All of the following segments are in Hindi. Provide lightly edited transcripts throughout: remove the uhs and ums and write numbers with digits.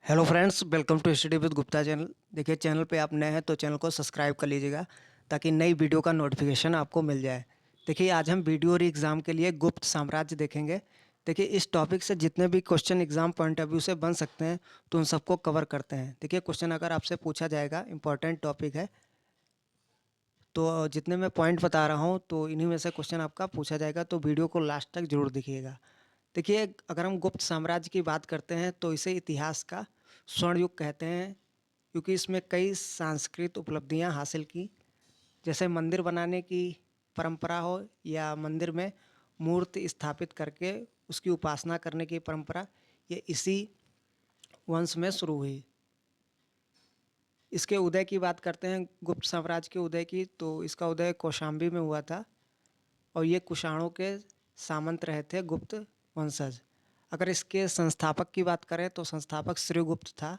Hello friends, welcome to study with Gupta channel. देखिए, चैनल पे आप नए हैं तो चैनल को सब्सक्राइब कर लीजिएगा ताकि नई वीडियो का नोटिफिकेशन आपको मिल जाए। देखिए, आज हम वीडियो और एग्ज़ाम के लिए गुप्त साम्राज्य देखेंगे। देखिए, इस टॉपिक से जितने भी question exam point of view से बन सकते हैं तो उन सबको कवर करते हैं। देखिए, क्वेश्चन अगर आपसे पूछा जाएगा, इंपॉर्टेंट टॉपिक है, तो जितने मैं पॉइंट बता रहा हूँ तो इन्हीं में से क्वेश्चन आपका पूछा जाएगा, तो वीडियो को लास्ट तक जरूर देखिएगा। देखिए, अगर हम गुप्त साम्राज्य की बात करते हैं तो इसे इतिहास का स्वर्ण युग कहते हैं, क्योंकि इसमें कई सांस्कृतिक उपलब्धियां हासिल की, जैसे मंदिर बनाने की परंपरा हो या मंदिर में मूर्ति स्थापित करके उसकी उपासना करने की परंपरा, ये इसी वंश में शुरू हुई। इसके उदय की बात करते हैं, गुप्त साम्राज्य के उदय की, तो इसका उदय कौशाम्बी में हुआ था और ये कुषाणों के सामंत रहे थे, गुप्त वंशज। अगर इसके संस्थापक की बात करें तो संस्थापक श्रीगुप्त था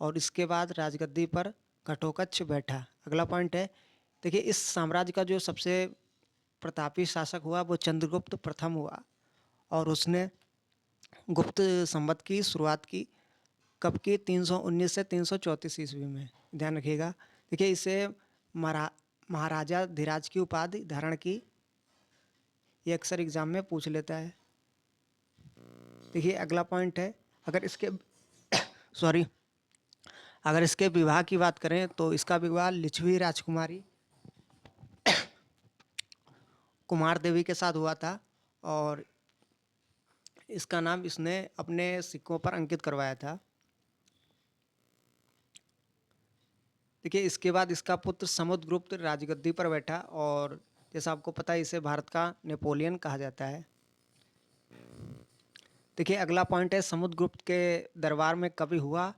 और इसके बाद राजगद्दी पर घटोत्कच बैठा। अगला पॉइंट है, देखिए, इस साम्राज्य का जो सबसे प्रतापी शासक हुआ वो चंद्रगुप्त प्रथम हुआ और उसने गुप्त संवत की शुरुआत की। कब की? 319 से 334 ईस्वी में। ध्यान रखिएगा। देखिए, इसे मरा महाराजा धीराज की उपाधि धारण की। ये अक्सर एग्जाम में पूछ लेता है। देखिए, अगला पॉइंट है, अगर इसके सॉरी अगर इसके विवाह की बात करें तो इसका विवाह लिच्छवी राजकुमारी कुमार देवी के साथ हुआ था और इसका नाम इसने अपने सिक्कों पर अंकित करवाया था। देखिए, इसके बाद इसका पुत्र समुद्रगुप्त राजगद्दी पर बैठा और जैसा आपको पता है, इसे भारत का नेपोलियन कहा जाता है। देखिए, अगला पॉइंट है, समुद्रगुप्त के दरबार में कवि हुआ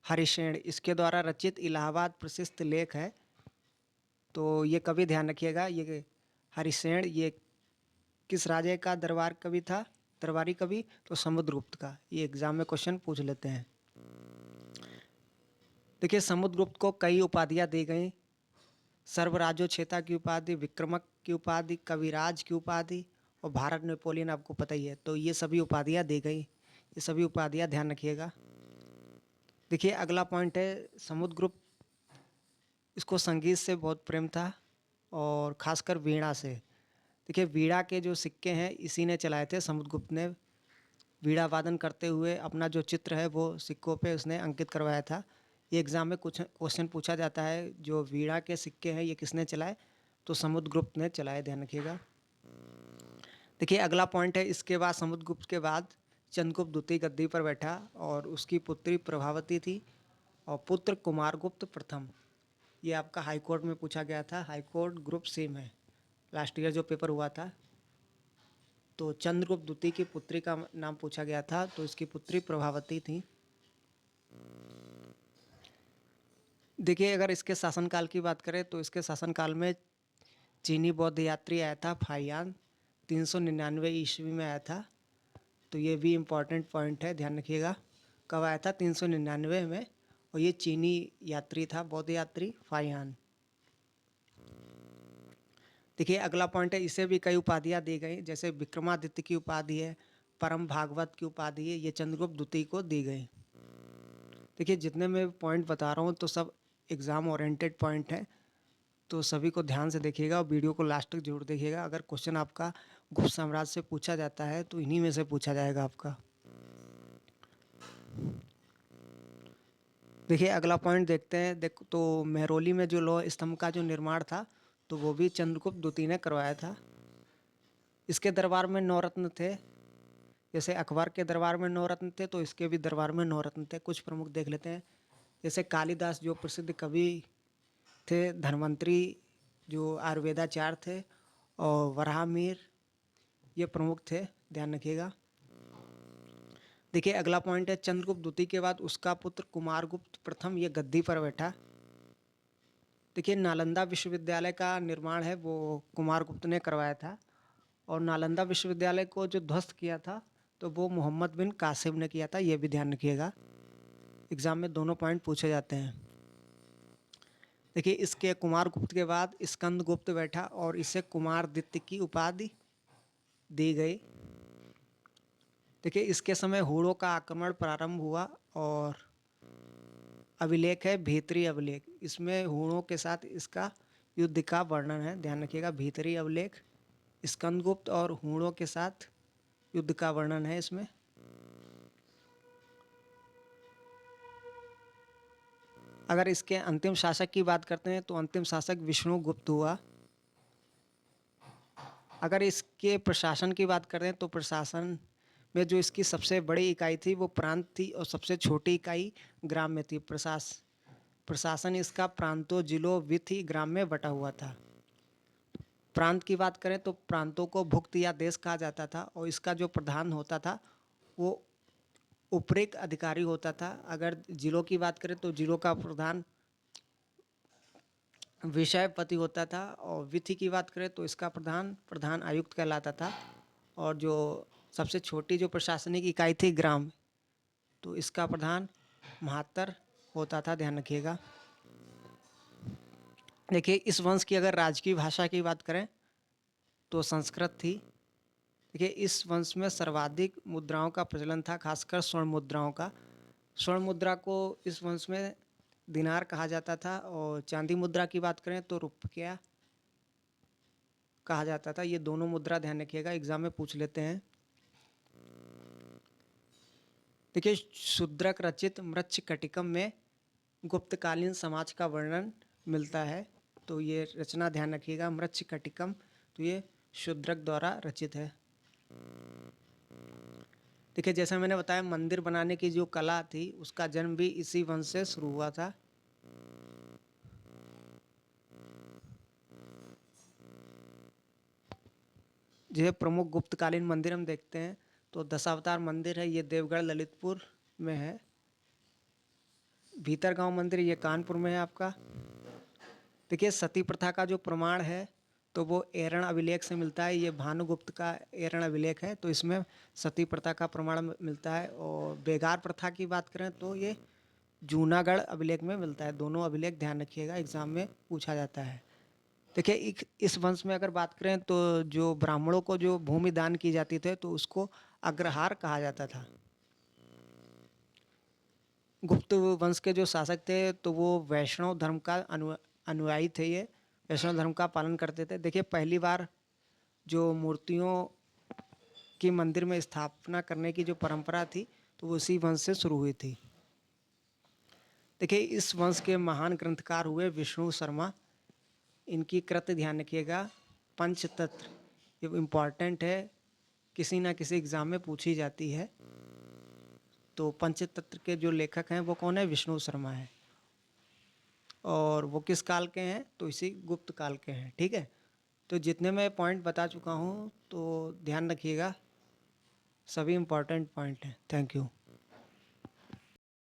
हरिशेन। इसके द्वारा रचित इलाहाबाद प्रसिद्ध लेख है। तो ये कवि ध्यान रखिएगा, ये हरिशेन, ये किस राजे का दरबार कवि था? दरबारी कवि तो समुद्रगुप्त का। ये एग्जाम में क्वेश्चन पूछ लेते हैं। देखिए, समुद्रगुप्त को कई उपाधियां दी गई। सर्वराज्योच्छेता की उपाधि, विक्रमक की उपाधि, कविराज की उपाधि और भारत नेपोलियन आपको पता ही है। तो ये सभी उपाधियां दी गई, ये सभी उपाधियां ध्यान रखिएगा। देखिए, अगला पॉइंट है, समुद्रगुप्त, इसको संगीत से बहुत प्रेम था और खासकर वीणा से। देखिए, वीणा के जो सिक्के हैं इसी ने चलाए थे। समुद्रगुप्त ने वीणा वादन करते हुए अपना जो चित्र है वो सिक्कों पे उसने अंकित करवाया था। ये एग्ज़ाम में कुछ क्वेश्चन पूछा जाता है, जो वीणा के सिक्के हैं ये किसने चलाए? तो समुद्रगुप्त ने चलाए, ध्यान रखिएगा। देखिए, अगला पॉइंट है, इसके बाद समुद्रगुप्त के बाद चंद्रगुप्त द्वितीय गद्दी पर बैठा और उसकी पुत्री प्रभावती थी और पुत्र कुमारगुप्त प्रथम। ये आपका हाई कोर्ट में पूछा गया था, हाई कोर्ट ग्रुप सी में लास्ट ईयर जो पेपर हुआ था। तो चंद्रगुप्त द्वितीय की पुत्री का नाम पूछा गया था, तो इसकी पुत्री प्रभावती थी। देखिए, अगर इसके शासनकाल की बात करें तो इसके शासनकाल में चीनी बौद्ध यात्री आया था फाहियान, 399 ईस्वी में आया था। तो ये भी इम्पॉर्टेंट पॉइंट है, ध्यान रखिएगा। कब आया था? 399 में। और ये चीनी यात्री था, बौद्ध यात्री फाहियान। देखिए, अगला पॉइंट है, इसे भी कई उपाधियाँ दी गई, जैसे विक्रमादित्य की उपाधि है, परम भागवत की उपाधि है, ये चंद्रगुप्त द्वितीय को दी गई। देखिए, जितने मैं पॉइंट बता रहा हूँ तो सब एग्ज़ाम ओरिएंटेड पॉइंट है, तो सभी को ध्यान से देखिएगा और वीडियो को लास्ट तक जरूर देखिएगा। अगर क्वेश्चन आपका गुप्त साम्राज्य से पूछा जाता है तो इन्हीं में से पूछा जाएगा आपका। देखिए, अगला पॉइंट देखते हैं। तो मेहरौली में जो लौह स्तंभ का जो निर्माण था तो वो भी चंद्रगुप्त द्वितीय ने करवाया था। इसके दरबार में 9 रत्न थे। जैसे अकबर के दरबार में 9 रत्न थे तो इसके भी दरबार में 9 रत्न थे। कुछ प्रमुख देख लेते हैं। जैसे कालिदास जो प्रसिद्ध कवि थे, धन्वंतरी जो आयुर्वेदाचार्य थे और वराहमिहिर, ये प्रमुख थे, ध्यान रखिएगा। देखिए, अगला पॉइंट है, चंद्रगुप्त द्वितीय के बाद उसका पुत्र कुमारगुप्त प्रथम ये गद्दी पर बैठा। देखिए, नालंदा विश्वविद्यालय का निर्माण है वो कुमारगुप्त ने करवाया था और नालंदा विश्वविद्यालय को जो ध्वस्त किया था तो वो मोहम्मद बिन कासिम ने किया था। ये भी ध्यान रखिएगा, एग्जाम में दोनों पॉइंट पूछे जाते हैं। देखिए, इसके कुमारगुप्त के बाद स्कंदगुप्त बैठा और इसे कुमारदित्य की उपाधि दी गई। देखिए, इसके समय हूणों का आक्रमण प्रारंभ हुआ और अभिलेख है भीतरी अभिलेख, इसमें हूणों के साथ इसका युद्ध का वर्णन है, ध्यान रखिएगा। भीतरी अभिलेख स्कंदगुप्त और हूणों के साथ युद्ध का वर्णन है इसमें। अगर इसके अंतिम शासक की बात करते हैं तो अंतिम शासक विष्णुगुप्त हुआ। अगर इसके प्रशासन की बात करें तो प्रशासन में जो इसकी सबसे बड़ी इकाई थी वो प्रांत थी और सबसे छोटी इकाई ग्राम में थी। प्रशासन इसका प्रांतों, जिलों, विथि, ग्राम में बटा हुआ था। प्रांत की बात करें तो प्रांतों को भुक्त या देश कहा जाता था और इसका जो प्रधान होता था वो उपरिक अधिकारी होता था। अगर जिलों की बात करें तो जिलों का प्रधान विषयपति होता था और विधि की बात करें तो इसका प्रधान आयुक्त कहलाता था। और जो सबसे छोटी जो प्रशासनिक इकाई थी ग्राम, तो इसका प्रधान महातर होता था, ध्यान रखिएगा। देखिए इस वंश की अगर राजकीय भाषा की बात करें तो संस्कृत थी। देखिए इस वंश में सर्वाधिक मुद्राओं का प्रचलन था, खासकर स्वर्ण मुद्राओं का। स्वर्ण मुद्रा को इस वंश में दिनार कहा जाता था और चांदी मुद्रा की बात करें तो रुपया कहा जाता था। ये दोनों मुद्रा ध्यान रखिएगा, एग्जाम में पूछ लेते हैं। देखिए शूद्रक रचित मृच्छकटिकम में गुप्तकालीन समाज का वर्णन मिलता है, तो ये रचना ध्यान रखिएगा, मृच्छकटिकम, तो ये शूद्रक द्वारा रचित है। देखिए जैसा मैंने बताया मंदिर बनाने की जो कला थी उसका जन्म भी इसी वंश से शुरू हुआ था। जो प्रमुख गुप्तकालीन मंदिर हम देखते हैं तो दशावतार मंदिर है, ये देवगढ़ ललितपुर में है। भीतरगांव मंदिर ये कानपुर में है आपका। देखिए सती प्रथा का जो प्रमाण है तो वो एरण अभिलेख से मिलता है, ये भानुगुप्त का एरण अभिलेख है, तो इसमें सती प्रथा का प्रमाण मिलता है। और बेगार प्रथा की बात करें तो ये जूनागढ़ अभिलेख में मिलता है। दोनों अभिलेख ध्यान रखिएगा, एग्जाम में पूछा जाता है। देखिए इस वंश में अगर बात करें तो जो ब्राह्मणों को जो भूमि दान की जाती थी तो उसको अग्रहार कहा जाता था। गुप्त वंश के जो शासक थे तो वो वैष्णव धर्म का अनुयायी थे, ये वैष्णव धर्म का पालन करते थे। देखिए पहली बार जो मूर्तियों की मंदिर में स्थापना करने की जो परंपरा थी तो वो उसी वंश से शुरू हुई थी। देखिए इस वंश के महान ग्रंथकार हुए विष्णु शर्मा। इनकी कृत ध्यान रखिएगा, पंचतंत्र, ये इम्पॉर्टेंट है, किसी ना किसी एग्ज़ाम में पूछी जाती है। तो पंचतंत्र के जो लेखक हैं वो कौन है? विष्णु शर्मा है। और वो किस काल के हैं? तो इसी गुप्त काल के हैं, ठीक है। तो जितने मैं पॉइंट बता चुका हूँ तो ध्यान रखिएगा, सभी इम्पॉर्टेंट पॉइंट हैं। Thank you.